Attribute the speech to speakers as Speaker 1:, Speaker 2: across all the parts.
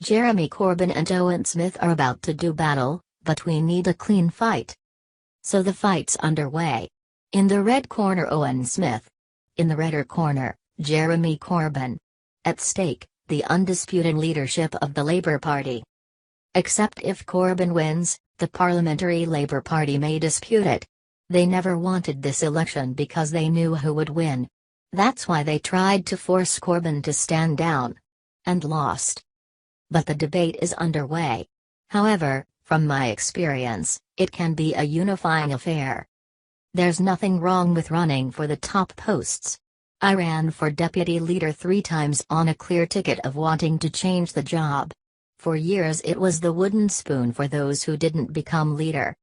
Speaker 1: Jeremy Corbyn and Owen Smith are about to do battle, but we need a clean fight. So the fight's underway. In the red corner Owen Smith. In the redder corner, Jeremy Corbyn. At stake, the undisputed leadership of the Labour Party. Except if Corbyn wins, the Parliamentary Labour Party may dispute it. They never wanted this election because they knew who would win. That's why they tried to force Corbyn to stand down. And lost. But the debate is underway. However, from my experience, it can be a unifying affair. There's nothing wrong with running for the top posts. I ran for deputy leader 3 times on a clear ticket of wanting to change the job. For years it was the wooden spoon for those who didn't become leader.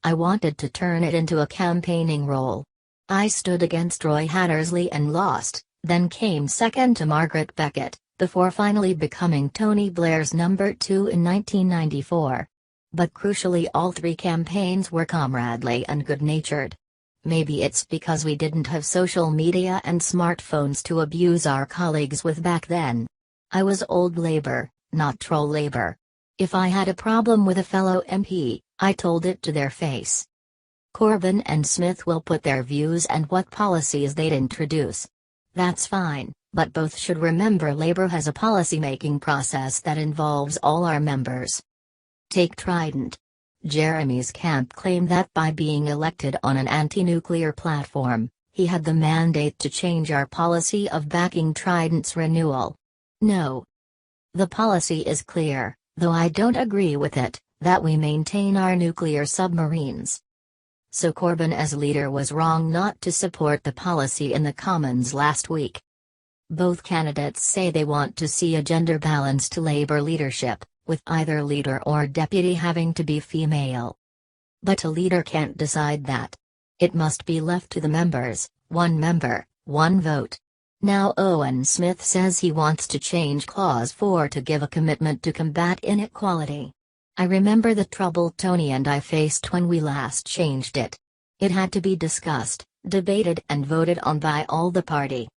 Speaker 1: I wanted to turn it into a campaigning role. I stood against Roy Hattersley and lost, then came second to Margaret Beckett, before finally becoming Tony Blair's number 2 in 1994. But crucially all 3 campaigns were comradely and good-natured. Maybe it's because we didn't have social media and smartphones to abuse our colleagues with back then. I was old Labour, not troll Labour. If I had a problem with a fellow MP, I told it to their face. Corbyn and Smith will put their views and what policies they'd introduce. That's fine, but both should remember Labour has a policy-making process that involves all our members. Take Trident. Jeremy's camp claimed that by being elected on an anti-nuclear platform, he had the mandate to change our policy of backing Trident's renewal. No. The policy is clear, though I don't agree with it, that we maintain our nuclear submarines. So Corbyn as leader was wrong not to support the policy in the Commons last week. Both candidates say they want to see a gender balance to Labour leadership, with either leader or deputy having to be female. But a leader can't decide that. It must be left to the members, 1 member, 1 vote. Now Owen Smith says he wants to change Clause 4 to give a commitment to combat inequality. I remember the trouble Tony and I faced when we last changed it. It had to be discussed, debated and voted on by all the party.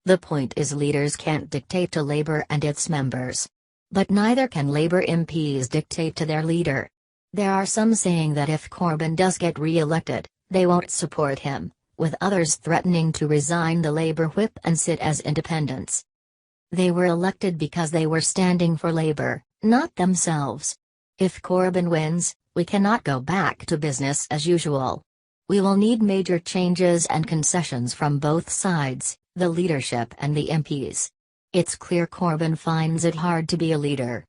Speaker 1: The point is leaders can't dictate to Labour and its members. But neither can Labour MPs dictate to their leader. There are some saying that if Corbyn does get re-elected, they won't support him, with others threatening to resign the Labour whip and sit as independents. They were elected because they were standing for Labour, not themselves. If Corbyn wins, we cannot go back to business as usual. We will need major changes and concessions from both sides, the leadership and the MPs. It's clear Corbyn finds it hard to be a leader.